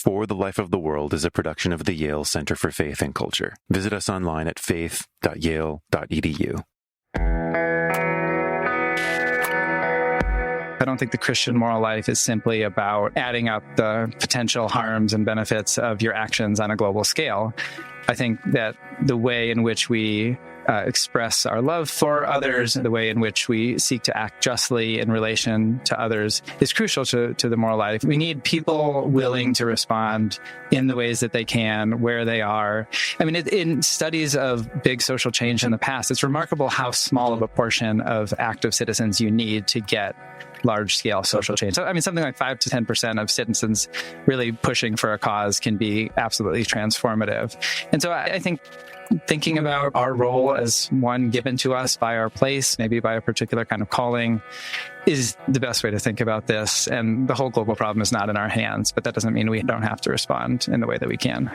For the Life of the World is a production of the Yale Center for Faith and Culture. Visit us online at faith.yale.edu. I don't think the Christian moral life is simply about adding up the potential harms and benefits of your actions on a global scale. I think that the way in which we express our love for others, the way in which we seek to act justly in relation to others is crucial to the moral life. We need people willing to respond in the ways that they can, where they are. I mean, in studies of big social change in the past, it's remarkable how small of a portion of active citizens you need to get large-scale social change. So, I mean, something like 5 to 10% of citizens really pushing for a cause can be absolutely transformative. And so I think thinking about our role as one given to us by our place, maybe by a particular kind of calling, is the best way to think about this. And the whole global problem is not in our hands, but that doesn't mean we don't have to respond in the way that we can.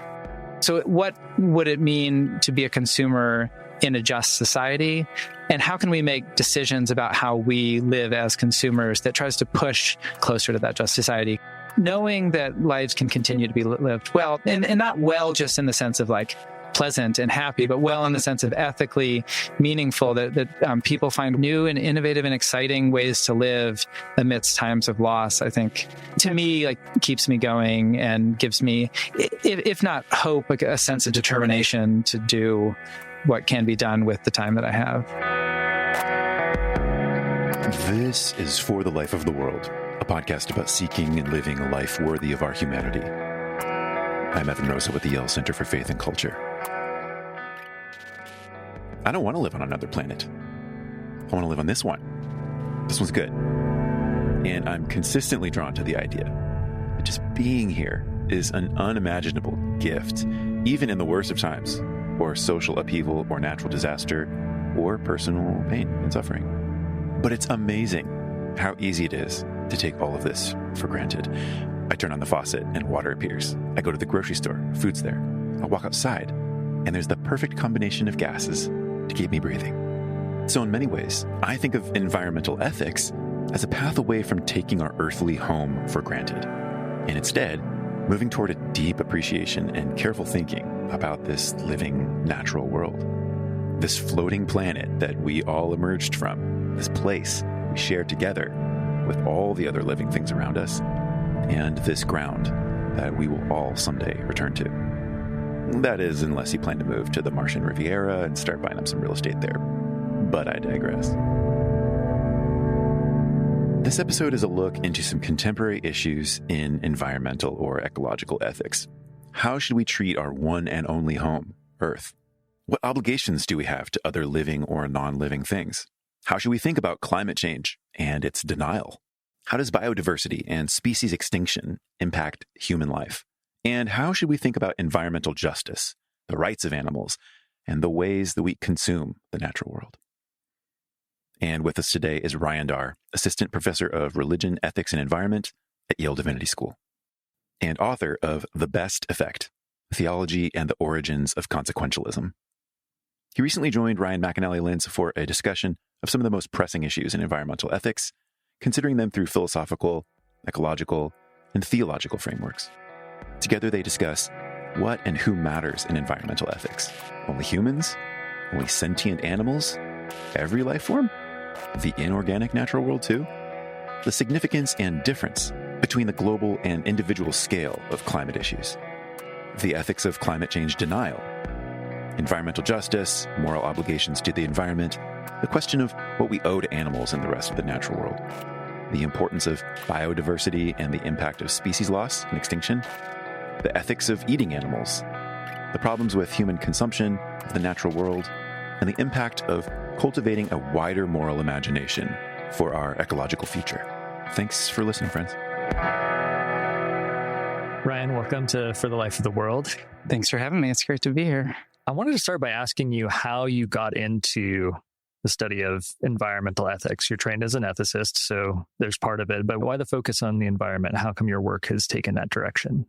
So what would it mean to be a consumer in a just society? And how can we make decisions about how we live as consumers that tries to push closer to that just society? Knowing that lives can continue to be lived well, and not well just in the sense of like pleasant and happy, but well in the sense of ethically meaningful, that people find new and innovative and exciting ways to live amidst times of loss, I think, to me, like keeps me going and gives me, if not hope, like a sense of determination to do what can be done with the time that I have. This is For the Life of the World, a podcast about seeking and living a life worthy of our humanity. I'm Evan Rosa with the Yale Center for Faith and Culture. I don't want to live on another planet. I want to live on this one. This one's good. And I'm consistently drawn to the idea that just being here is an unimaginable gift, even in the worst of times, or social upheaval, or natural disaster, or personal pain and suffering. But it's amazing how easy it is to take all of this for granted. I turn on the faucet and water appears. I go to the grocery store, food's there. I walk outside, and there's the perfect combination of gases to keep me breathing. So in many ways, I think of environmental ethics as a path away from taking our earthly home for granted, and instead, moving toward a deep appreciation and careful thinking about this living, natural world. This floating planet that we all emerged from, this place we share together with all the other living things around us, and this ground that we will all someday return to. That is, unless you plan to move to the Martian Riviera and start buying up some real estate there. But I digress. This episode is a look into some contemporary issues in environmental or ecological ethics. How should we treat our one and only home, Earth? What obligations do we have to other living or non-living things? How should we think about climate change and its denial? How does biodiversity and species extinction impact human life? And how should we think about environmental justice, the rights of animals, and the ways that we consume the natural world? And with us today is Ryan Darr, Assistant Professor of Religion, Ethics, and Environment at Yale Divinity School, and author of The Best Effect, Theology and the Origins of Consequentialism. He recently joined Ryan McAnnally-Linz for a discussion of some of the most pressing issues in environmental ethics, considering them through philosophical, ecological, and theological frameworks. Together they discuss what and who matters in environmental ethics. Only humans? Only sentient animals? Every life form? The inorganic natural world too? The significance and difference between the global and individual scale of climate issues. The ethics of climate change denial. Environmental justice, moral obligations to the environment, the question of what we owe to animals and the rest of the natural world. The importance of biodiversity and the impact of species loss and extinction. The ethics of eating animals, the problems with human consumption of the natural world, and the impact of cultivating a wider moral imagination for our ecological future. Thanks for listening, friends. Ryan, welcome to For the Life of the World. Thanks for having me. It's great to be here. I wanted to start by asking you how you got into the study of environmental ethics. You're trained as an ethicist, so there's part of it, but why the focus on the environment? How come your work has taken that direction?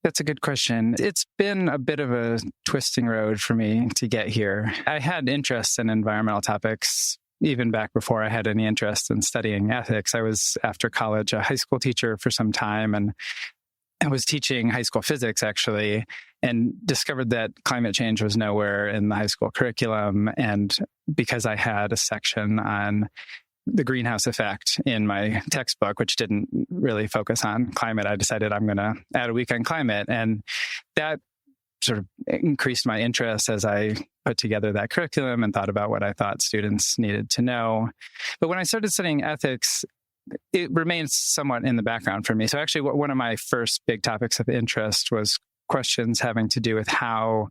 That's a good question. It's been a bit of a twisting road for me to get here. I had interests in environmental topics even back before I had any interest in studying ethics. I was, after college, a high school teacher for some time and I was teaching high school physics, actually, and discovered that climate change was nowhere in the high school curriculum. And because I had a section on the greenhouse effect in my textbook, which didn't really focus on climate, I decided I'm going to add a week on climate. And that sort of increased my interest as I put together that curriculum and thought about what I thought students needed to know. But when I started studying ethics, it remains somewhat in the background for me. So actually, one of my first big topics of interest was questions having to do with how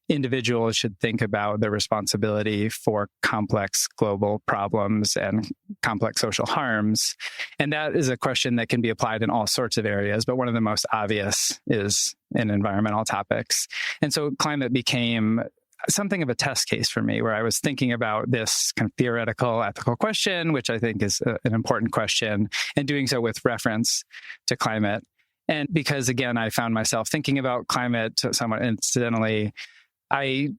individuals should think about their responsibility for complex global problems and complex social harms. And that is a question that can be applied in all sorts of areas, but one of the most obvious is in environmental topics. And so climate became something of a test case for me, where I was thinking about this kind of theoretical ethical question, which I think is an important question, and doing so with reference to climate. And because, again, I found myself thinking about climate somewhat incidentally, I,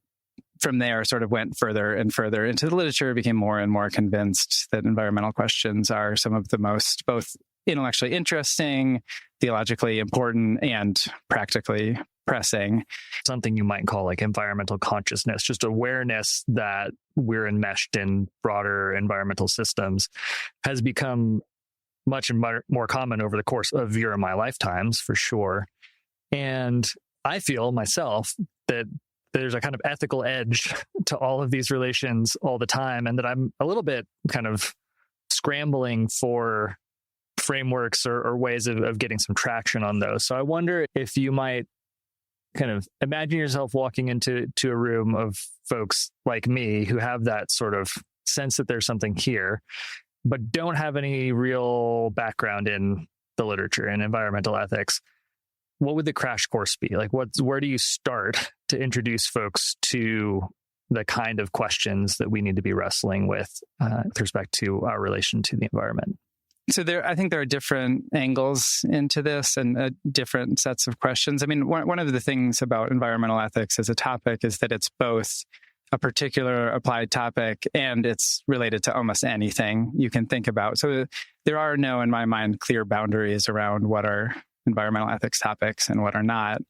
from there, sort of went further and further into the literature, became more and more convinced that environmental questions are some of the most both intellectually interesting, theologically important, and practically pressing. Something you might call like environmental consciousness, just awareness that we're enmeshed in broader environmental systems, has become much more common over the course of your and my lifetimes, for sure. And I feel myself that there's a kind of ethical edge to all of these relations all the time, and that I'm a little bit kind of scrambling for frameworks or ways of getting some traction on those. So I wonder if you might kind of imagine yourself walking into a room of folks like me who have that sort of sense that there's something here, but don't have any real background in the literature and environmental ethics. What would the crash course be? Like, where do you start to introduce folks to the kind of questions that we need to be wrestling with respect to our relation to the environment? So I think there are different angles into this and different sets of questions. I mean, one of the things about environmental ethics as a topic is that it's both a particular applied topic and it's related to almost anything you can think about. So there are no, in my mind, clear boundaries around what are environmental ethics topics and what are not.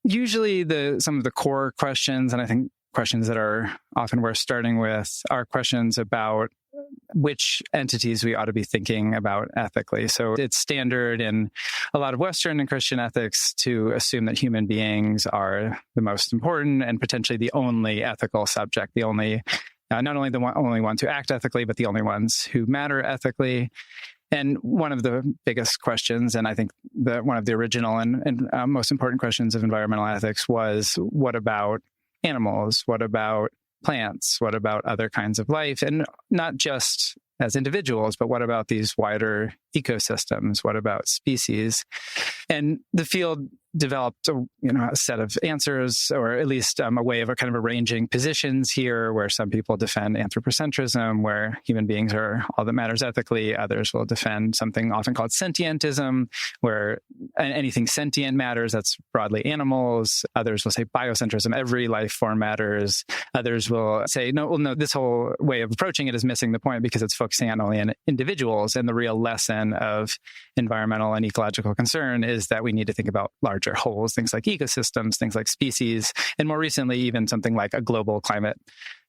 Usually some of the core questions, and I think questions that are often worth starting with, are questions about which entities we ought to be thinking about ethically. So it's standard in a lot of Western and Christian ethics to assume that human beings are the most important and potentially the only ethical subject, the only, not only the only ones who act ethically, but the only ones who matter ethically. And one of the biggest questions, and I think one of the original and most important questions of environmental ethics was, what about animals? What about plants? What about other kinds of life? And not just as individuals, but what about these wider ecosystems? What about species? And the field developed a set of answers, or at least a way of kind of arranging positions here, where some people defend anthropocentrism, where human beings are all that matters ethically. Others will defend something often called sentientism, where anything sentient matters. That's broadly animals. Others will say biocentrism, every life form matters. Others will say, no, this whole way of approaching it is missing the point because it's focusing on only on individuals. And the real lesson of environmental and ecological concern is that we need to think about larger wholes, things like ecosystems, things like species, and more recently, even something like a global climate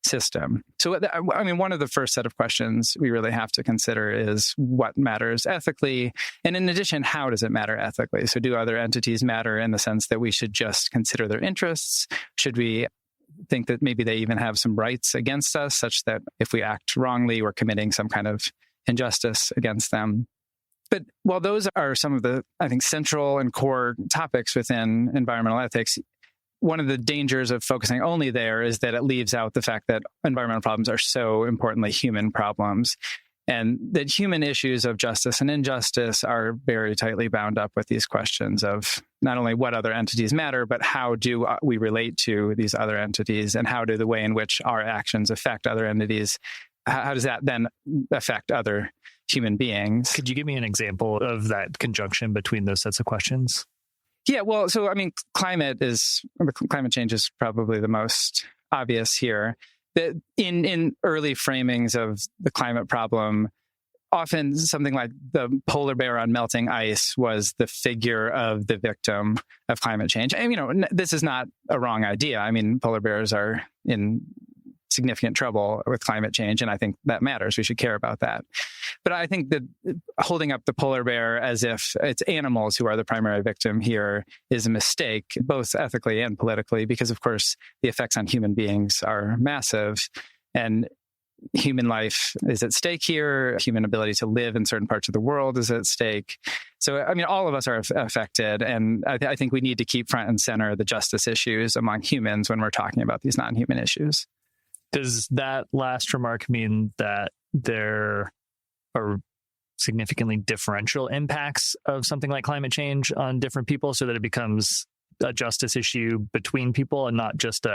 system. So, I mean, one of the first set of questions we really have to consider is what matters ethically. And in addition, how does it matter ethically? So do other entities matter in the sense that we should just consider their interests? Should we think that maybe they even have some rights against us, such that if we act wrongly, we're committing some kind of injustice against them? But while those are some of the, I think, central and core topics within environmental ethics, one of the dangers of focusing only there is that it leaves out the fact that environmental problems are so importantly human problems, and that human issues of justice and injustice are very tightly bound up with these questions of not only what other entities matter, but how do we relate to these other entities, and how do the way in which our actions affect other entities, how does that then affect other human beings? Could you give me an example of that conjunction between those sets of questions? Yeah, well, so I mean, climate change is probably the most obvious here. In early framings of the climate problem, often something like the polar bear on melting ice was the figure of the victim of climate change. And, this is not a wrong idea. I mean, polar bears are in significant trouble with climate change, and I think that matters. We should care about that. But I think that holding up the polar bear as if it's animals who are the primary victim here is a mistake, both ethically and politically, because, of course, the effects on human beings are massive. And human life is at stake here. Human ability to live in certain parts of the world is at stake. So, all of us are affected. And I think we need to keep front and center the justice issues among humans when we're talking about these non-human issues. Does that last remark mean that there are significantly differential impacts of something like climate change on different people, so that it becomes a justice issue between people and not just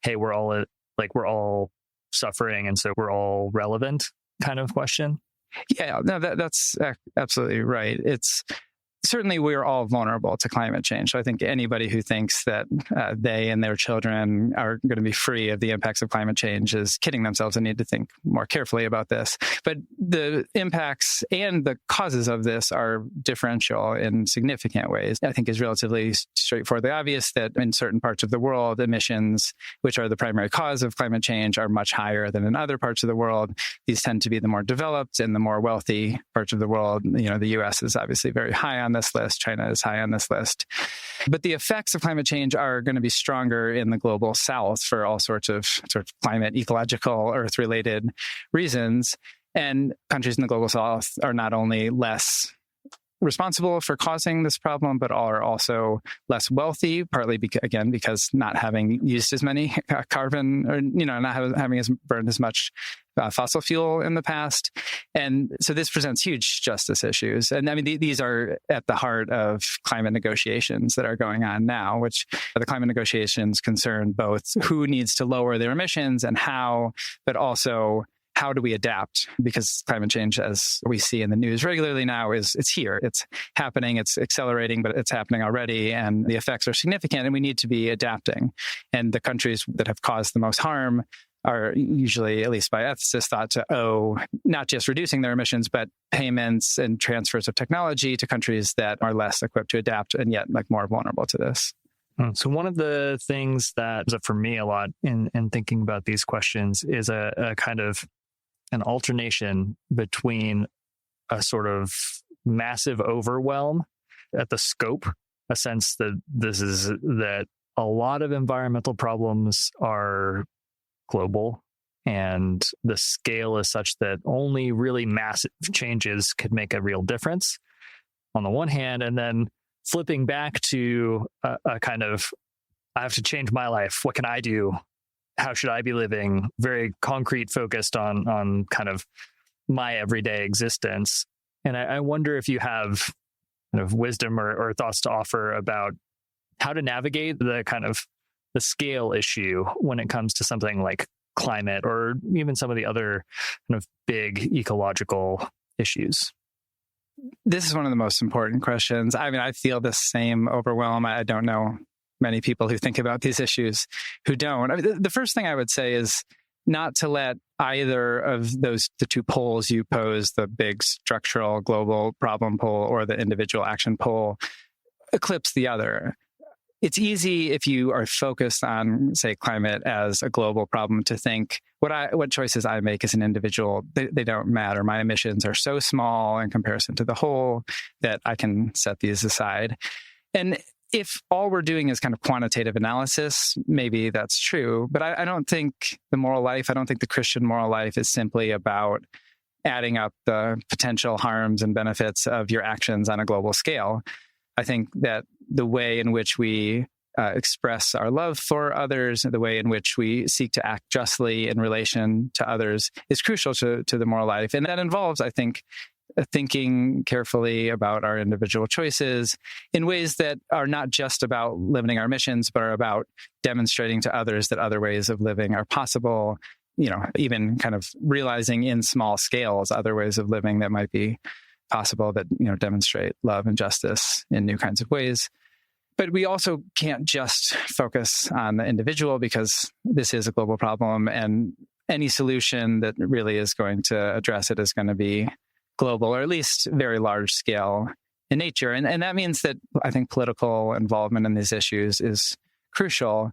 hey, we're all suffering and so we're all relevant kind of question? Yeah, no, that's absolutely right. It's certainly we're all vulnerable to climate change. So I think anybody who thinks that they and their children are going to be free of the impacts of climate change is kidding themselves and need to think more carefully about this. But the impacts and the causes of this are differential in significant ways. I think is relatively straightforwardly obvious that in certain parts of the world, emissions, which are the primary cause of climate change, are much higher than in other parts of the world. These tend to be the more developed and the more wealthy parts of the world. The U.S. is obviously very high on this list. China is high on this list. But the effects of climate change are going to be stronger in the global south for all sorts of climate, ecological, Earth-related reasons. And countries in the global south are not only less responsible for causing this problem, but are also less wealthy, partly because not having used as many carbon, or not having burned as much fossil fuel in the past. And so this presents huge justice issues. And these are at the heart of climate negotiations that are going on now, which the climate negotiations concern both who needs to lower their emissions and how, but also how do we adapt? Because climate change, as we see in the news regularly now, it's here. It's happening. It's accelerating, but it's happening already. And the effects are significant, and we need to be adapting. And the countries that have caused the most harm are usually, at least by ethicists, thought to owe not just reducing their emissions, but payments and transfers of technology to countries that are less equipped to adapt and yet more vulnerable to this. So one of the things that is for me a lot in thinking about these questions is a kind of an alternation between a sort of massive overwhelm at the scope, a sense that that a lot of environmental problems are global and the scale is such that only really massive changes could make a real difference on the one hand, and then flipping back to a kind of, I have to change my life. What can I do? How should I be living? Very concrete, focused on kind of my everyday existence. And I wonder if you have kind of wisdom or thoughts to offer about how to navigate the kind of the scale issue when it comes to something like climate or even some of the other kind of big ecological issues. This is one of the most important questions. I feel the same overwhelm. I don't know many people who think about these issues who don't. The first thing I would say is not to let either of the two poles you pose, the big structural global problem pole or the individual action pole, eclipse the other. It's easy if you are focused on, say, climate as a global problem to think what choices I make as an individual, they don't matter. My emissions are so small in comparison to the whole that I can set these aside. And if all we're doing is kind of quantitative analysis, maybe that's true. But I don't think the moral life, I don't think the Christian moral life is simply about adding up the potential harms and benefits of your actions on a global scale. I think that the way in which we express our love for others, the way in which we seek to act justly in relation to others is crucial to the moral life. And that involves, I think, thinking carefully about our individual choices in ways that are not just about limiting our emissions, but are about demonstrating to others that other ways of living are possible, even kind of realizing in small scales other ways of living that might be possible that, demonstrate love and justice in new kinds of ways. But we also can't just focus on the individual because this is a global problem, and any solution that really is going to address it is going to be global, or at least very large scale in nature. And that means that I think political involvement in these issues is crucial.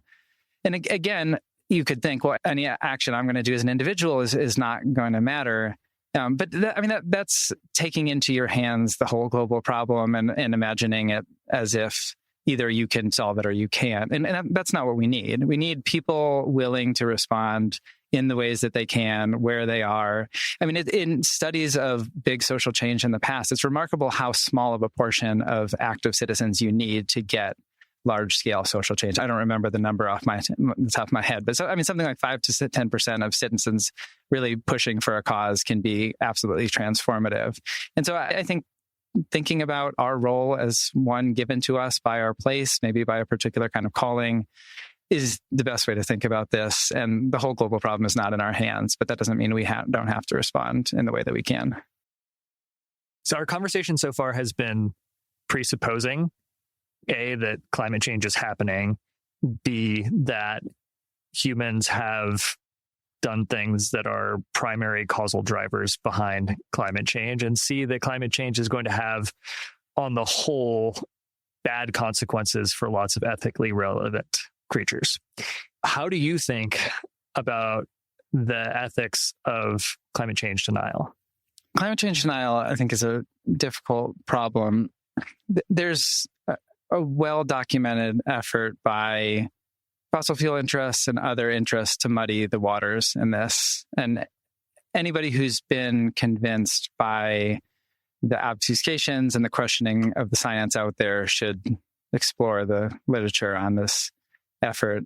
And again, you could think, well, any action I'm going to do as an individual is not going to matter. But that's taking into your hands the whole global problem and imagining it as if either you can solve it or you can't. And that's not what we need. We need people willing to respond in the ways that they can, where they are. I mean, in studies of big social change in the past, it's remarkable how small of a portion of active citizens you need to get large-scale social change. I don't remember the number off the top of my head, but something like 5 to 10% of citizens really pushing for a cause can be absolutely transformative. And so I think thinking about our role as one given to us by our place, maybe by a particular kind of calling, is the best way to think about this. And the whole global problem is not in our hands, but that doesn't mean we don't have to respond in the way that we can. So our conversation so far has been presupposing, A, that climate change is happening, B, that humans have done things that are primary causal drivers behind climate change, and C, that climate change is going to have, on the whole, bad consequences for lots of ethically relevant creatures. How do you think about the ethics of climate change denial? Climate change denial, I think, is a difficult problem. There's a well-documented effort by fossil fuel interests and other interests to muddy the waters in this. And anybody who's been convinced by the obfuscations and the questioning of the science out there should explore the literature on this effort.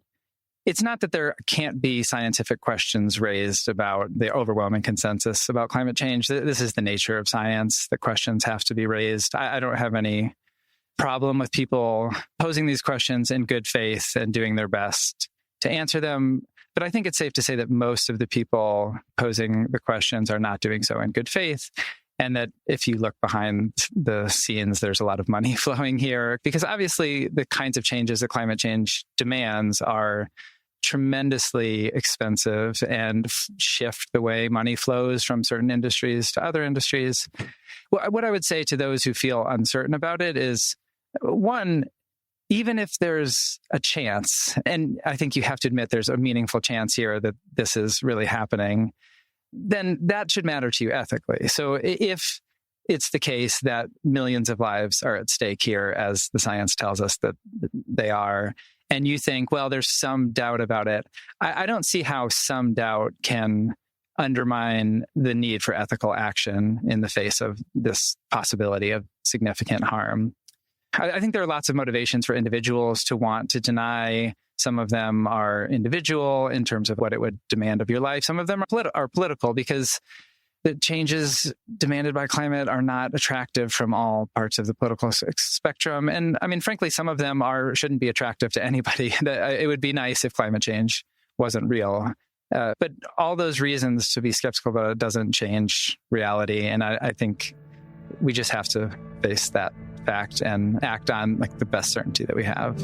It's not that there can't be scientific questions raised about the overwhelming consensus about climate change. This is the nature of science. The questions have to be raised. I don't have any problem with people posing these questions in good faith and doing their best to answer them. But I think it's safe to say that most of the people posing the questions are not doing so in good faith. And that if you look behind the scenes, there's a lot of money flowing here, because obviously the kinds of changes that climate change demands are tremendously expensive and shift the way money flows from certain industries to other industries. What I would say to those who feel uncertain about it is, one, even if there's a chance, and I think you have to admit there's a meaningful chance here that this is really happening, then that should matter to you ethically. So if it's the case that millions of lives are at stake here, as the science tells us that they are, and you think, well, there's some doubt about it, I don't see how some doubt can undermine the need for ethical action in the face of this possibility of significant harm. I think there are lots of motivations for individuals to want to deny. Some of them are individual in terms of what it would demand of your life. Some of them are political, because the changes demanded by climate are not attractive from all parts of the political spectrum. And I mean, frankly, some of them shouldn't be attractive to anybody. It would be nice if climate change wasn't real. But all those reasons to be skeptical about it doesn't change reality. And I think we just have to face that fact and act on the best certainty that we have.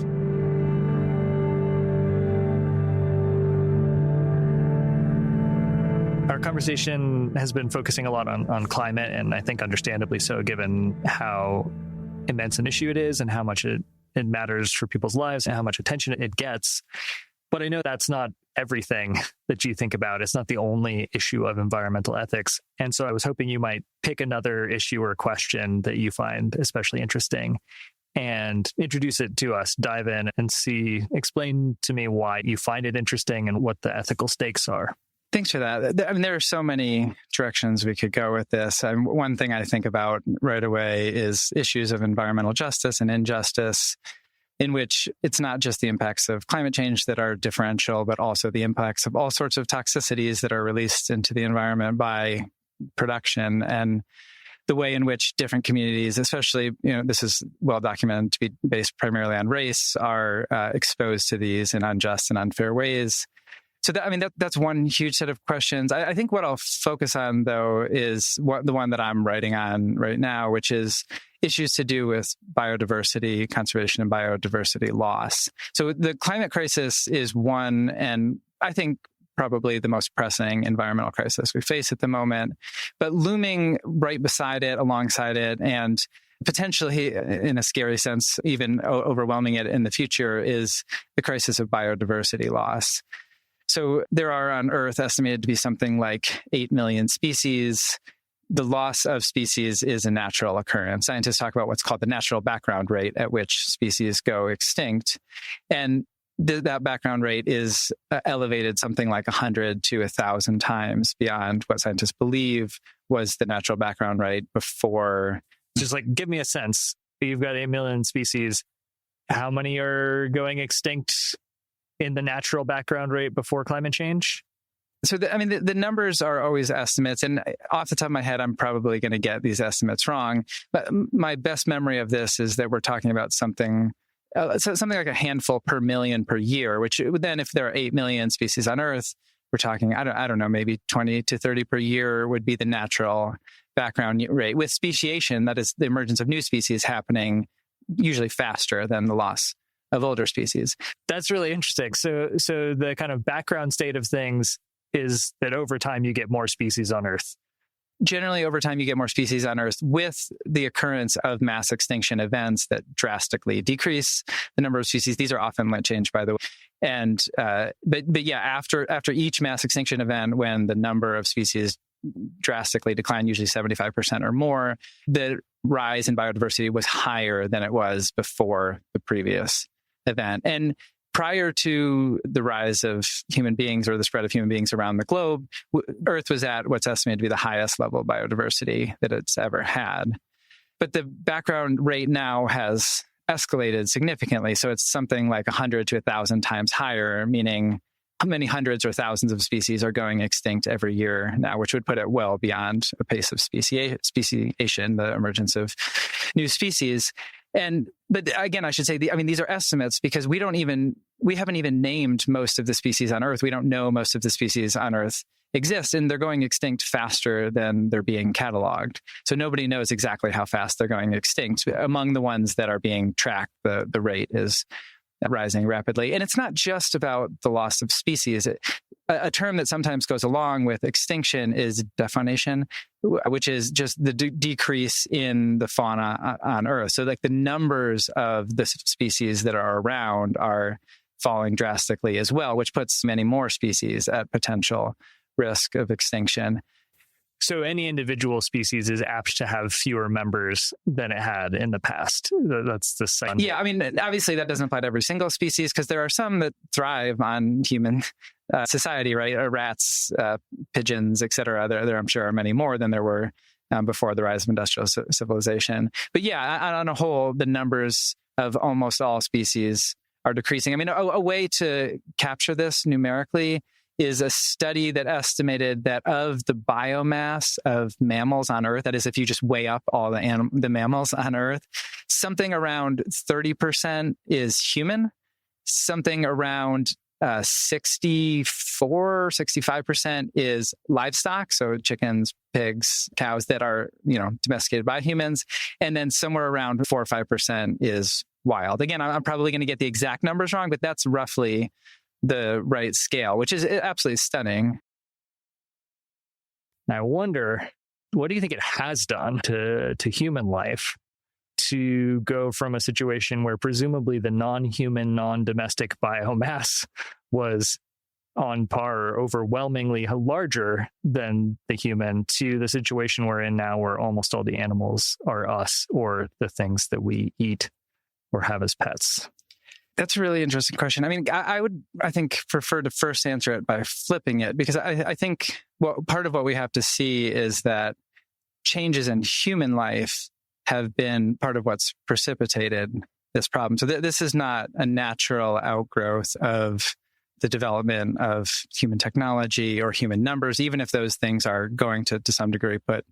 Our conversation has been focusing a lot on climate, and I think understandably so, given how immense an issue it is and how much it matters for people's lives and how much attention it gets. But I know that's not everything that you think about. It's not the only issue of environmental ethics. And so I was hoping you might pick another issue or question that you find especially interesting and introduce it to us, dive in and explain to me why you find it interesting and what the ethical stakes are. Thanks for that. I mean, there are so many directions we could go with this. One thing I think about right away is issues of environmental justice and injustice, in which it's not just the impacts of climate change that are differential, but also the impacts of all sorts of toxicities that are released into the environment by production, and the way in which different communities, especially, this is well documented to be based primarily on race, are exposed to these in unjust and unfair ways. So that's one huge set of questions. I think what I'll focus on, though, is the one that I'm writing on right now, which is issues to do with biodiversity conservation and biodiversity loss. So the climate crisis is one, and I think probably the most pressing environmental crisis we face at the moment. But looming right beside it, alongside it, and potentially, in a scary sense, even overwhelming it in the future, is the crisis of biodiversity loss. So there are on Earth estimated to be something like 8 million species. The loss of species is a natural occurrence. Scientists talk about what's called the natural background rate at which species go extinct. And that background rate is elevated something like 100 to 1,000 times beyond what scientists believe was the natural background rate before. Just like, give me a sense. You've got 8 million species. How many are going extinct in the natural background rate before climate change? So, the numbers are always estimates. And off the top of my head, I'm probably going to get these estimates wrong. But my best memory of this is that we're talking about something like a handful per million per year, which then, if there are 8 million species on Earth, we're talking, I don't know, maybe 20 to 30 per year would be the natural background rate. With speciation, that is the emergence of new species, happening usually faster than the loss of older species. That's really interesting. So the kind of background state of things is that over time you get more species on Earth. Generally, over time, you get more species on Earth with the occurrence of mass extinction events that drastically decrease the number of species. These are often limit change, by the way. And but yeah, after each mass extinction event, when the number of species drastically decline, usually 75% or more, the rise in biodiversity was higher than it was before the previous event. And prior to the rise of human beings or the spread of human beings around the globe, Earth was at what's estimated to be the highest level of biodiversity that it's ever had. But the background rate now has escalated significantly. So it's something like 100 to 1,000 times higher, meaning how many hundreds or thousands of species are going extinct every year now, which would put it well beyond a pace of speciation, the emergence of new species. But again, I should say, these are estimates because we haven't even named most of the species on Earth. We don't know most of the species on Earth exist, and they're going extinct faster than they're being cataloged. So nobody knows exactly how fast they're going extinct. Among the ones that are being tracked, the rate is rising rapidly. And it's not just about the loss of species. A term that sometimes goes along with extinction is defaunation, which is just the decrease in the fauna on Earth. So like the numbers of the species that are around are falling drastically as well, which puts many more species at potential risk of extinction. So any individual species is apt to have fewer members than it had in the past. That's the second. Yeah, obviously that doesn't apply to every single species because there are some that thrive on human society, right? Rats, pigeons, et cetera. There, I'm sure, are many more than there were before the rise of industrial civilization. But yeah, on a whole, the numbers of almost all species are decreasing. A way to capture this numerically is a study that estimated that of the biomass of mammals on Earth, that is, if you just weigh up all the mammals on Earth, something around 30% is human, something around 65% is livestock, so chickens, pigs, cows that are domesticated by humans, and then somewhere around 4 or 5% is wild. Again, I'm probably going to get the exact numbers wrong, but that's roughly the right scale, which is absolutely stunning. I wonder, what do you think it has done to human life to go from a situation where presumably the non-human, non-domestic biomass was on par or overwhelmingly larger than the human to the situation we're in now where almost all the animals are us or the things that we eat or have as pets? That's a really interesting question. I would prefer to first answer it by flipping it, because I think part of what we have to see is that changes in human life have been part of what's precipitated this problem. So this is not a natural outgrowth of the development of human technology or human numbers, even if those things are going to some degree put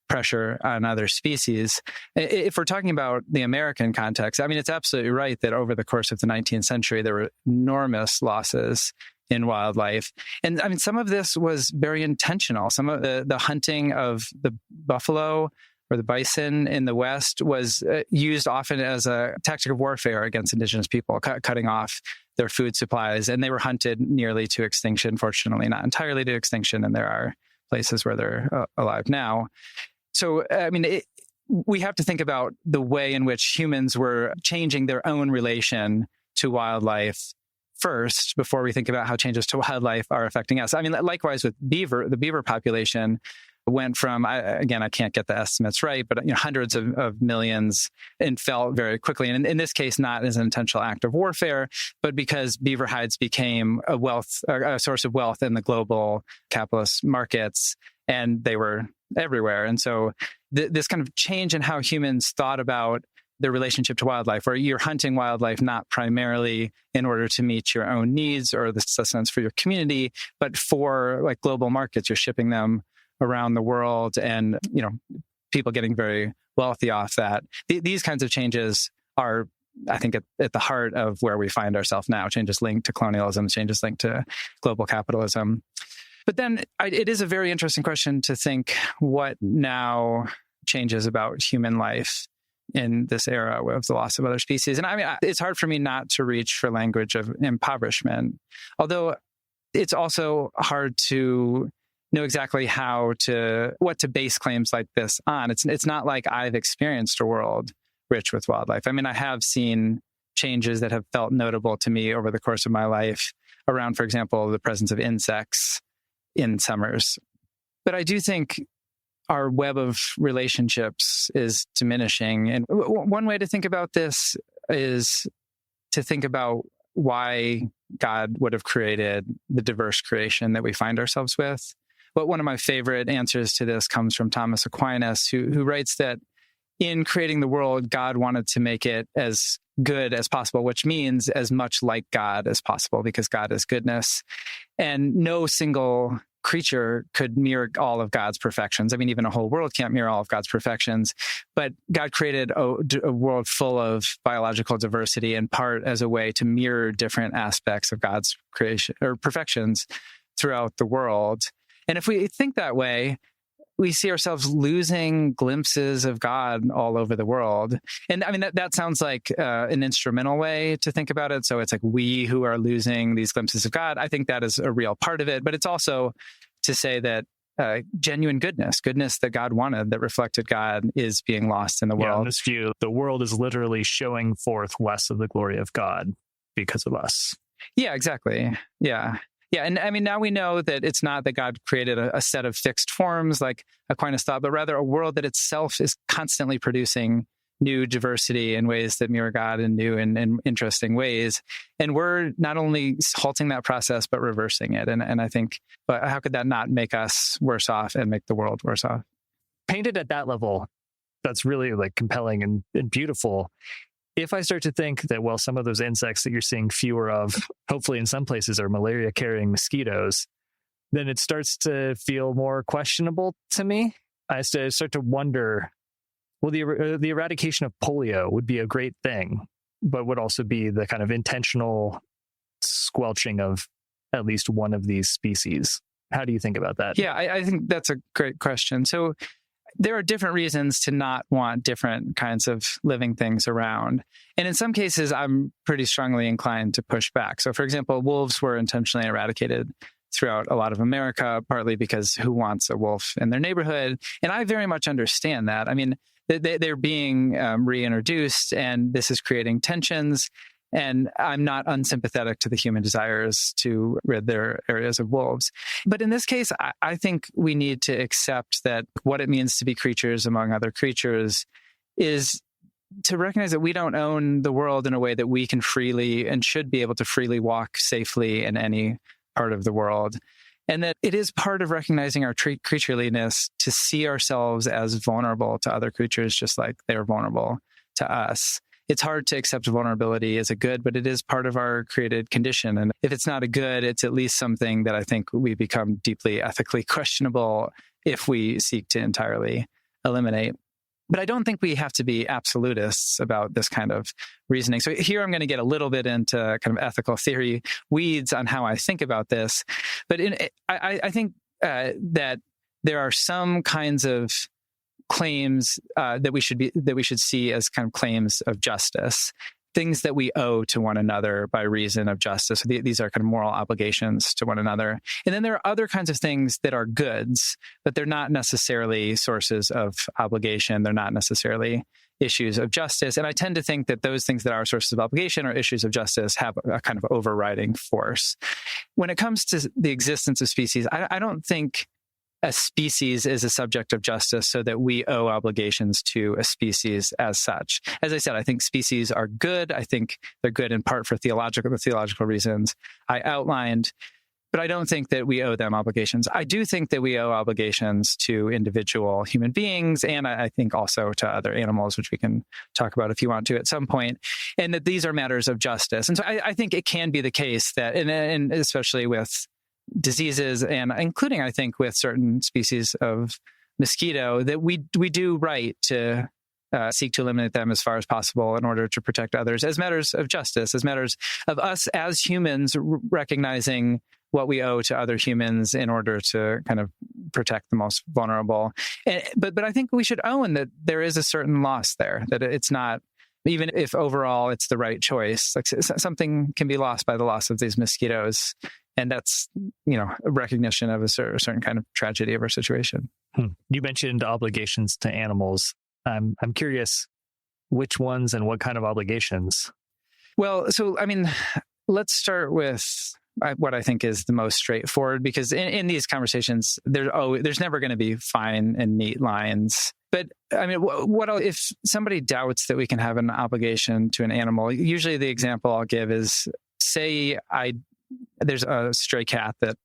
pressure on other species. If we're talking about the American context, it's absolutely right that over the course of the 19th century, there were enormous losses in wildlife. And some of this was very intentional. Some of the hunting of the buffalo or the bison in the West was used often as a tactic of warfare against indigenous people, cutting off their food supplies. And they were hunted nearly to extinction, fortunately not entirely to extinction. And there are places where they're alive now. So, we have to think about the way in which humans were changing their own relation to wildlife first before we think about how changes to wildlife are affecting us. Likewise with the beaver population went from, I can't get the estimates right, but hundreds of millions, and fell very quickly. And in this case, not as an intentional act of warfare, but because beaver hides became a source of wealth in the global capitalist markets, and they were everywhere. And so this kind of change in how humans thought about the relationship to wildlife, where you're hunting wildlife not primarily in order to meet your own needs or the sustenance for your community, but for like global markets. You're shipping them around the world, and people getting very wealthy off that. These kinds of changes are, I think, at the heart of where we find ourselves now. Changes linked to colonialism, changes linked to global capitalism. But then it is a very interesting question to think what now changes about human life in this era of the loss of other species. And it's hard for me not to reach for language of impoverishment, although it's also hard to know exactly what to base claims like this on. It's not like I've experienced a world rich with wildlife. I have seen changes that have felt notable to me over the course of my life around, for example, the presence of insects in summers. But I do think our web of relationships is diminishing. And one way to think about this is to think about why God would have created the diverse creation that we find ourselves with. But one of my favorite answers to this comes from Thomas Aquinas, who writes that in creating the world, God wanted to make it as good as possible, which means as much like God as possible, because God is goodness. And no single creature could mirror all of God's perfections. Even a whole world can't mirror all of God's perfections. But God created a world full of biological diversity, in part as a way to mirror different aspects of God's creation or perfections throughout the world. And if we think that way, we see ourselves losing glimpses of God all over the world. And that sounds like an instrumental way to think about it. So it's like we who are losing these glimpses of God. I think that is a real part of it. But it's also to say that genuine goodness that God wanted, that reflected God, is being lost in the world. In this view, the world is literally showing forth less of the glory of God because of us. Yeah, exactly. Yeah. Yeah, and now we know that it's not that God created a set of fixed forms like Aquinas thought, but rather a world that itself is constantly producing new diversity in ways that mirror God in new and interesting ways. And we're not only halting that process, but reversing it. And I think, but how could that not make us worse off and make the world worse off? Painted at that level, that's really compelling and beautiful. If I start to think that, some of those insects that you're seeing fewer of, hopefully in some places, are malaria-carrying mosquitoes, then it starts to feel more questionable to me. I start to wonder, the eradication of polio would be a great thing, but would also be the kind of intentional squelching of at least one of these species. How do you think about that? Yeah, I think that's a great question. So there are different reasons to not want different kinds of living things around. And in some cases, I'm pretty strongly inclined to push back. So for example, wolves were intentionally eradicated throughout a lot of America, partly because who wants a wolf in their neighborhood? And I very much understand that. They're being reintroduced, and this is creating tensions. And I'm not unsympathetic to the human desires to rid their areas of wolves. But in this case, I think we need to accept that what it means to be creatures among other creatures is to recognize that we don't own the world in a way that we can freely and should be able to freely walk safely in any part of the world. And that it is part of recognizing our creatureliness to see ourselves as vulnerable to other creatures, just like they're vulnerable to us. It's hard to accept vulnerability as a good, but it is part of our created condition. And if it's not a good, it's at least something that I think we become deeply ethically questionable if we seek to entirely eliminate. But I don't think we have to be absolutists about this kind of reasoning. So here I'm going to get a little bit into kind of ethical theory weeds on how I think about this. But I think that there are some kinds of claims that we should see as kind of claims of justice, things that we owe to one another by reason of justice. These are kind of moral obligations to one another. And then there are other kinds of things that are goods, but they're not necessarily sources of obligation. They're not necessarily issues of justice. And I tend to think that those things that are sources of obligation or issues of justice have a kind of overriding force. When it comes to the existence of species, I don't think a species is a subject of justice so that we owe obligations to a species as such. As I said, I think species are good. I think they're good in part for theological reasons I outlined, but I don't think that we owe them obligations. I do think that we owe obligations to individual human beings, and I think also to other animals, which we can talk about if you want to at some point, and that these are matters of justice. And so I think it can be the case that, and especially with diseases, and including, I think, with certain species of mosquito, that we do right to seek to eliminate them as far as possible in order to protect others as matters of justice, as matters of us as humans recognizing what we owe to other humans in order to kind of protect the most vulnerable. But I think we should own that there is a certain loss there, that it's not, even if overall it's the right choice, like something can be lost by the loss of these mosquitoes. And that's, a recognition of a certain kind of tragedy of our situation. You mentioned obligations to animals. I'm curious, which ones and what kind of obligations? Well, let's start with what I think is the most straightforward, because in these conversations, there's never going to be fine and neat lines. But if somebody doubts that we can have an obligation to an animal, usually the example I'll give is, say there's a stray cat that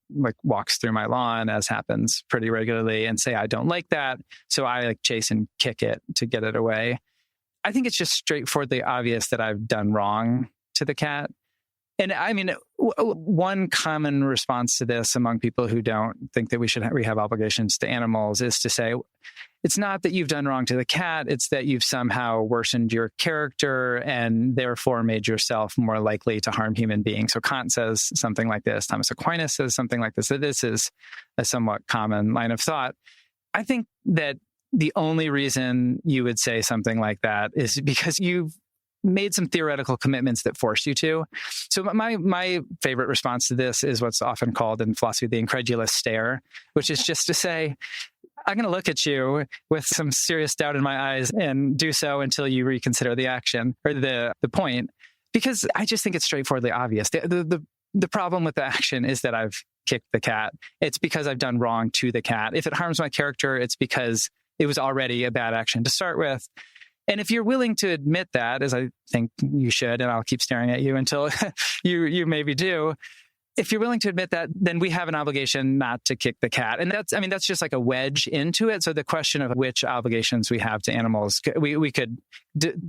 walks through my lawn, as happens pretty regularly, and say I don't like that, so I chase and kick it to get it away. I think it's just straightforwardly obvious that I've done wrong to the cat. And one common response to this among people who don't think that we have obligations to animals is to say, it's not that you've done wrong to the cat, it's that you've somehow worsened your character and therefore made yourself more likely to harm human beings. So Kant says something like this, Thomas Aquinas says something like this. So this is a somewhat common line of thought. I think that the only reason you would say something like that is because you've made some theoretical commitments that force you to. So my favorite response to this is what's often called in philosophy the incredulous stare, which is just to say, I'm going to look at you with some serious doubt in my eyes and do so until you reconsider the action or the point, because I just think it's straightforwardly obvious. The problem with the action is that I've kicked the cat. It's because I've done wrong to the cat. If it harms my character, it's because it was already a bad action to start with. And if you're willing to admit that, as I think you should, and I'll keep staring at you until you maybe do, if you're willing to admit that, then we have an obligation not to kick the cat. And that's just like a wedge into it. So the question of which obligations we have to animals, we could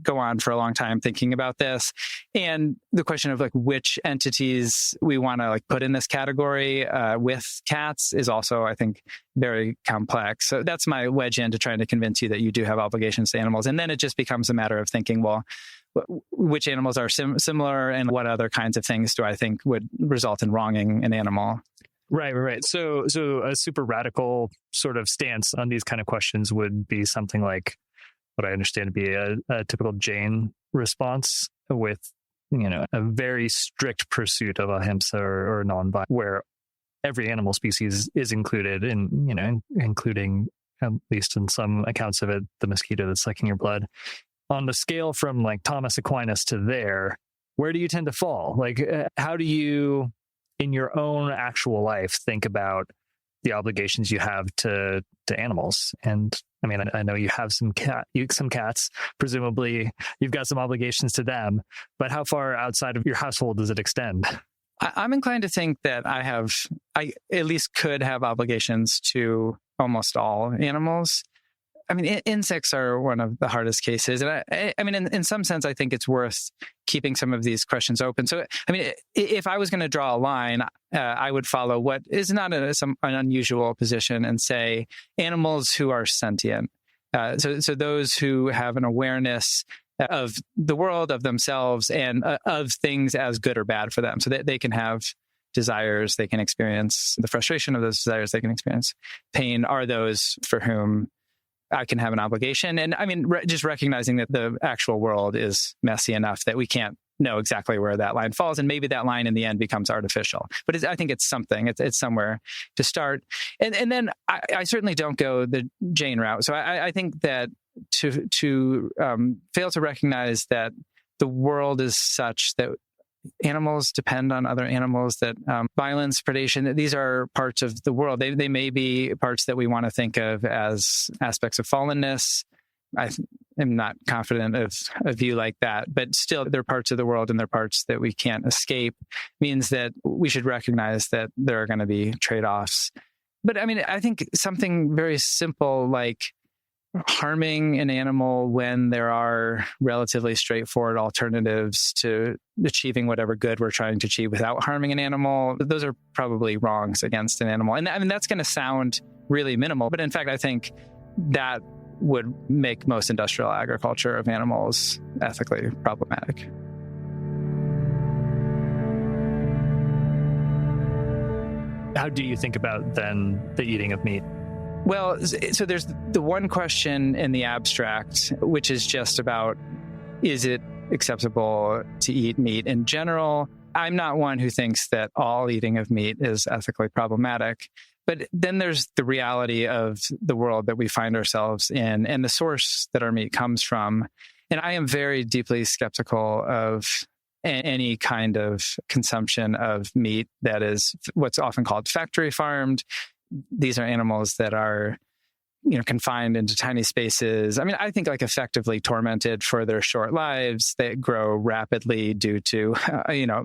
go on for a long time thinking about this. And the question of which entities we want to put in this category with cats is also, I think, very complex. So that's my wedge into trying to convince you that you do have obligations to animals. And then it just becomes a matter of thinking, well, which animals are similar and what other kinds of things do I think would result in wronging an animal? Right. So a super radical sort of stance on these kind of questions would be something like what I understand to be a typical Jain response with, a very strict pursuit of ahimsa or non-violence, where every animal species is included in, including, at least in some accounts of it, the mosquito that's sucking your blood. On the scale from Thomas Aquinas to there, where do you tend to fall? How do you, in your own actual life, think about the obligations you have to animals? And I know you have some cats, presumably you've got some obligations to them, but how far outside of your household does it extend? I'm inclined to think that I at least could have obligations to almost all animals. Insects are one of the hardest cases. And in some sense, I think it's worth keeping some of these questions open. So, if I was going to draw a line, I would follow what is not an unusual position and say animals who are sentient. So those who have an awareness of the world, of themselves, and of things as good or bad for them, so that they can have desires, they can experience the frustration of those desires, they can experience pain, are those for whom I can have an obligation. And I mean, just recognizing that the actual world is messy enough that we can't know exactly where that line falls. And maybe that line in the end becomes artificial. But I think it's something. It's somewhere to start. And then I certainly don't go the Jane route. So I think that to fail to recognize that the world is such that animals depend on other animals, that violence, predation, that these are parts of the world. They may be parts that we want to think of as aspects of fallenness. I am not confident of a view like that, but still they're parts of the world and they're parts that we can't escape, means that we should recognize that there are going to be trade-offs. But I mean, I think something very simple like harming an animal when there are relatively straightforward alternatives to achieving whatever good we're trying to achieve without harming an animal, those are probably wrongs against an animal. And I mean, that's going to sound really minimal, but in fact, I think that would make most industrial agriculture of animals ethically problematic. How do you think about then the eating of meat? Well, so there's the one question in the abstract, which is just about, is it acceptable to eat meat in general? I'm not one who thinks that all eating of meat is ethically problematic. But then there's the reality of the world that we find ourselves in and the source that our meat comes from. And I am very deeply skeptical of any kind of consumption of meat that is what's often called factory farmed. These are animals that are, confined into tiny spaces. I mean, I think like effectively tormented for their short lives. They grow rapidly due to,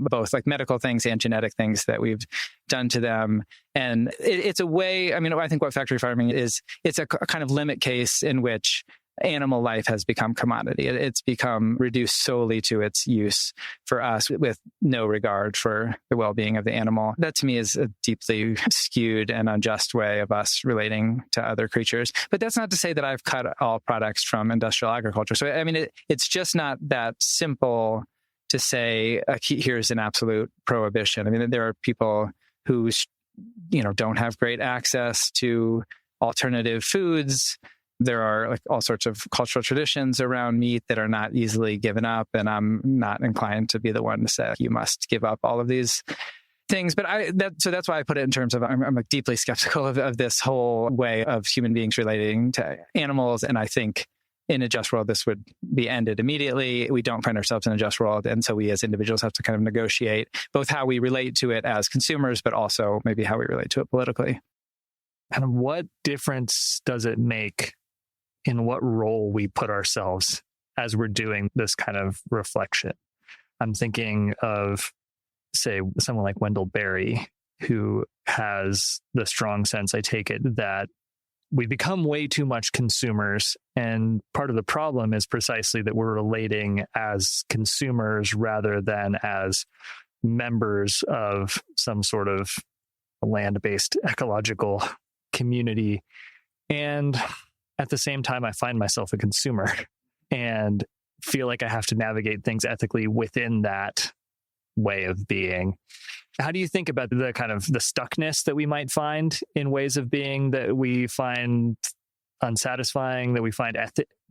both like medical things and genetic things that we've done to them. And it's a way, I think what factory farming is, it's a kind of limit case in which animal life has become commodity. It's become reduced solely to its use for us with no regard for the well-being of the animal. That to me is a deeply skewed and unjust way of us relating to other creatures. But that's not to say that I've cut all products from industrial agriculture. So, I mean, it's just not that simple to say, here's an absolute prohibition. I mean, there are people who, don't have great access to alternative foods. There are like all sorts of cultural traditions around meat that are not easily given up. And I'm not inclined to be the one to say, you must give up all of these things. But so that's why I put it in terms of, I'm like deeply skeptical of this whole way of human beings relating to animals. And I think in a just world, this would be ended immediately. We don't find ourselves in a just world. And so we as individuals have to kind of negotiate both how we relate to it as consumers, but also maybe how we relate to it politically. And what difference does it make in what role we put ourselves as we're doing this kind of reflection? I'm thinking of, say, someone like Wendell Berry, who has the strong sense, I take it, that we become way too much consumers. And part of the problem is precisely that we're relating as consumers rather than as members of some sort of land-based ecological community. And at the same time, I find myself a consumer and feel like I have to navigate things ethically within that way of being. How do you think about the kind of the stuckness that we might find in ways of being that we find unsatisfying, that we find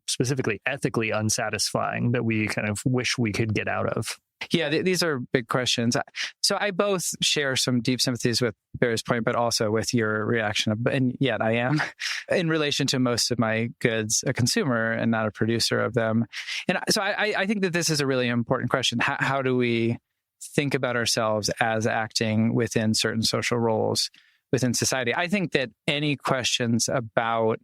specifically ethically unsatisfying, that we kind of wish we could get out of? Yeah, these are big questions. So I both share some deep sympathies with Barry's point, but also with your reaction. And yet I am, in relation to most of my goods, a consumer and not a producer of them. And so I think that this is a really important question. How do we think about ourselves as acting within certain social roles within society? I think that any questions about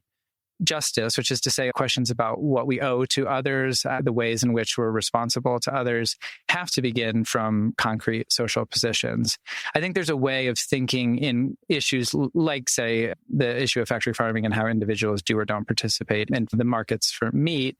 justice, which is to say questions about what we owe to others, the ways in which we're responsible to others, have to begin from concrete social positions. I think there's a way of thinking in issues like, say, the issue of factory farming and how individuals do or don't participate in the markets for meat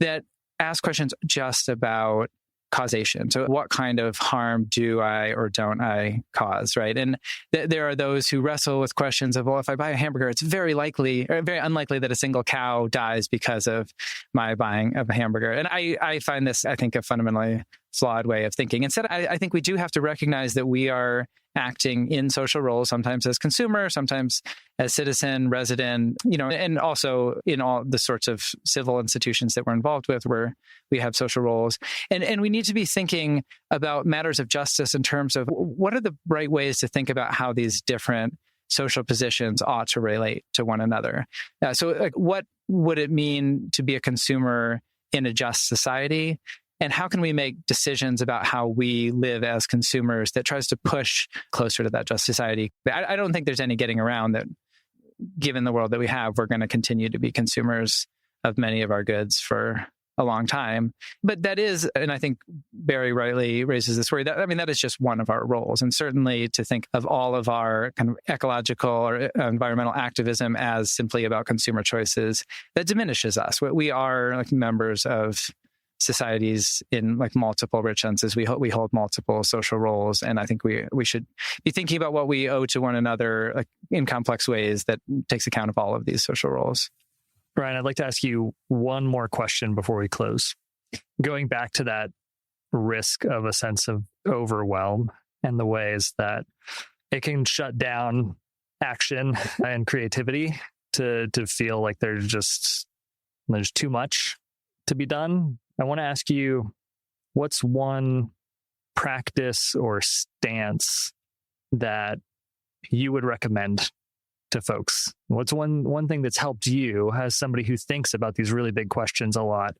that ask questions just about causation. So what kind of harm do I or don't I cause, right? And there are those who wrestle with questions of, well, if I buy a hamburger, it's very likely or very unlikely that a single cow dies because of my buying of a hamburger. And I find this, I think, a fundamentally flawed way of thinking. Instead, I think we do have to recognize that we are acting in social roles, sometimes as consumer, sometimes as citizen, resident, and also in all the sorts of civil institutions that we're involved with where we have social roles. And we need to be thinking about matters of justice in terms of what are the right ways to think about how these different social positions ought to relate to one another. So what would it mean to be a consumer in a just society? And how can we make decisions about how we live as consumers that tries to push closer to that just society? I don't think there's any getting around that, given the world that we have, we're going to continue to be consumers of many of our goods for a long time. But that is, and I think Barry rightly raises this worry, that is just one of our roles. And certainly to think of all of our kind of ecological or environmental activism as simply about consumer choices, that diminishes us. We are like members of societies in like multiple rich senses. We hold multiple social roles, and I think we should be thinking about what we owe to one another like in complex ways that takes account of all of these social roles. Ryan, I'd like to ask you one more question before we close. Going back to that risk of a sense of overwhelm and the ways that it can shut down action and creativity to feel like there's too much to be done. I want to ask you, what's one practice or stance that you would recommend to folks? What's one thing that's helped you as somebody who thinks about these really big questions a lot,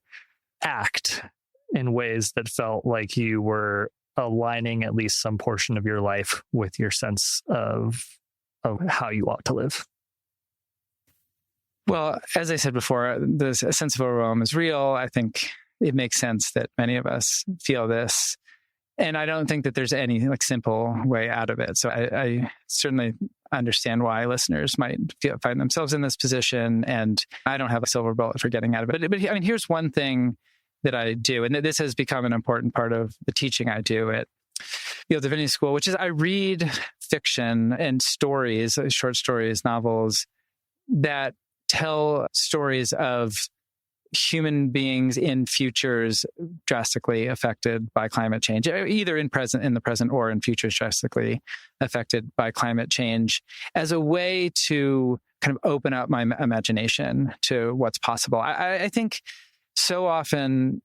act in ways that felt like you were aligning at least some portion of your life with your sense of how you ought to live? Well, as I said before, the sense of overwhelm is real. I think it makes sense that many of us feel this. And I don't think that there's any like simple way out of it. So I certainly understand why listeners might find themselves in this position. And I don't have a silver bullet for getting out of it. But I mean, here's one thing that I do, and this has become an important part of the teaching I do at Yale Divinity School, which is I read fiction and stories, short stories, novels that tell stories of human beings in futures drastically affected by climate change, either in the present or in futures drastically affected by climate change, as a way to kind of open up my imagination to what's possible. I think so often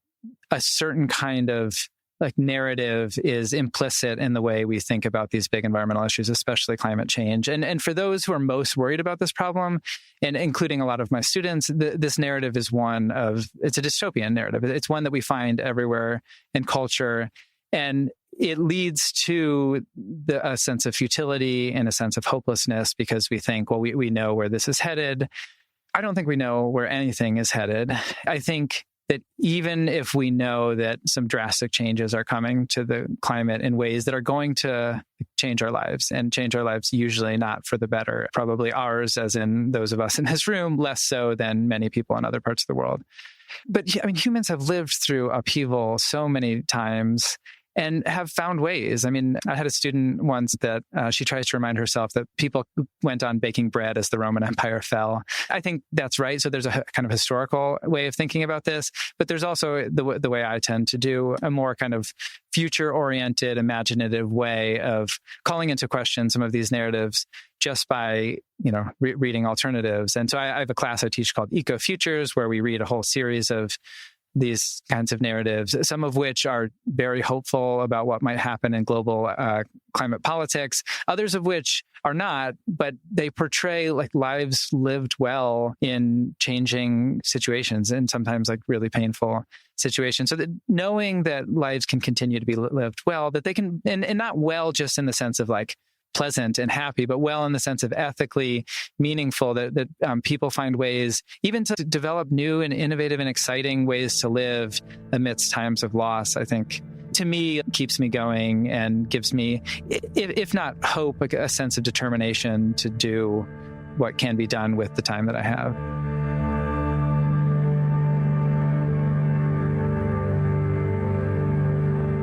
a certain kind of like narrative is implicit in the way we think about these big environmental issues, especially climate change. And for those who are most worried about this problem, and including a lot of my students, this narrative is it's a dystopian narrative. It's one that we find everywhere in culture. And it leads to a sense of futility and a sense of hopelessness because we think, well, we know where this is headed. I don't think we know where anything is headed. I think that even if we know that some drastic changes are coming to the climate in ways that are going to change our lives, and change our lives usually not for the better, probably ours, as in those of us in this room, less so than many people in other parts of the world. But I mean, humans have lived through upheaval so many times and have found ways. I mean, I had a student once that she tries to remind herself that people went on baking bread as the Roman Empire fell. I think that's right. So there's a kind of historical way of thinking about this, but there's also the way I tend to do a more kind of future-oriented, imaginative way of calling into question some of these narratives just by, reading alternatives. And so I have a class I teach called Eco Futures, where we read a whole series of these kinds of narratives, some of which are very hopeful about what might happen in global climate politics, others of which are not, but they portray like lives lived well in changing situations and sometimes like really painful situations. So that knowing that lives can continue to be lived well, that they can, and not well just in the sense of like pleasant and happy, but well in the sense of ethically meaningful, that people find ways even to develop new and innovative and exciting ways to live amidst times of loss, I think, to me, keeps me going and gives me, if not hope, like a sense of determination to do what can be done with the time that I have.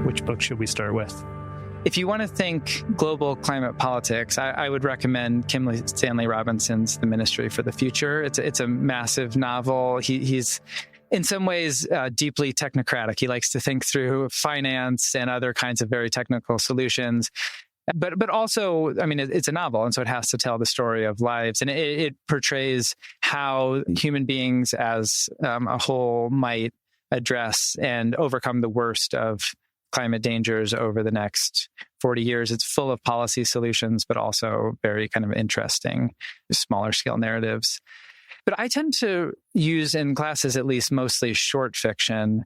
Which book should we start with? If you want to think global climate politics, I would recommend Kim Stanley Robinson's The Ministry for the Future. It's a massive novel. He's in some ways deeply technocratic. He likes to think through finance and other kinds of very technical solutions. But also, I mean, it's a novel, and so it has to tell the story of lives. And it portrays how human beings as a whole might address and overcome the worst of climate dangers over the next 40 years. It's full of policy solutions, but also very kind of interesting, smaller scale narratives. But I tend to use in classes, at least, mostly short fiction.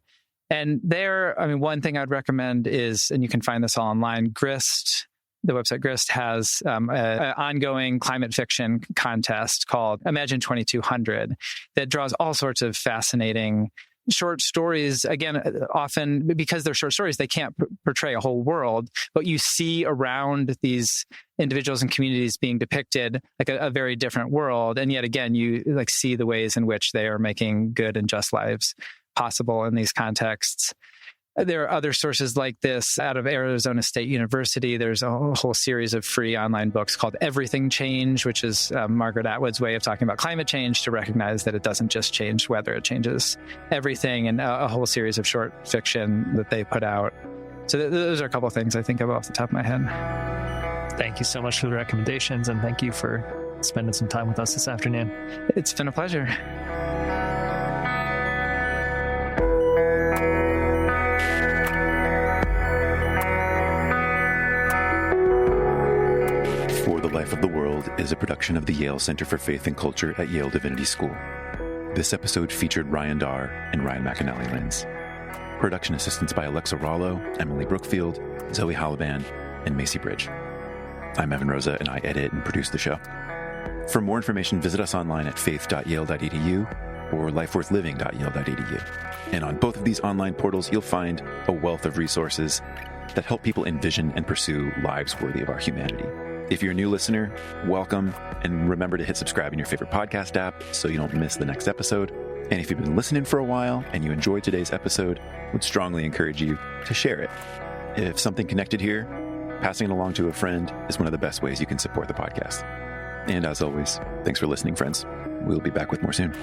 And there, I mean, one thing I'd recommend is, and you can find this all online, Grist. The website Grist has an ongoing climate fiction contest called Imagine 2200 that draws all sorts of fascinating short stories. Again, often because they're short stories, they can't portray a whole world, but you see around these individuals and communities being depicted like a very different world. And yet again, you like see the ways in which they are making good and just lives possible in these contexts. There are other sources like this out of Arizona State University. There's a whole series of free online books called Everything Change, which is Margaret Atwood's way of talking about climate change, to recognize that it doesn't just change weather, it changes everything, and a whole series of short fiction that they put out. So those are a couple of things I think of off the top of my head. Thank you so much for the recommendations, and thank you for spending some time with us this afternoon. It's been a pleasure. Life of the World is a production of the Yale Center for Faith and Culture at Yale Divinity School. This episode featured Ryan Darr and Ryan McAnnally-Linz. Production assistance by Alexa Rollo, Emily Brookfield, Zoe Halliban, and Macy Bridge. I'm Evan Rosa, and I edit and produce the show. For more information, visit us online at faith.yale.edu or lifeworthliving.yale.edu. And on both of these online portals, you'll find a wealth of resources that help people envision and pursue lives worthy of our humanity. If you're a new listener, welcome, and remember to hit subscribe in your favorite podcast app so you don't miss the next episode. And if you've been listening for a while and you enjoyed today's episode, I would strongly encourage you to share it. If something connected here, passing it along to a friend is one of the best ways you can support the podcast. And as always, thanks for listening, friends. We'll be back with more soon.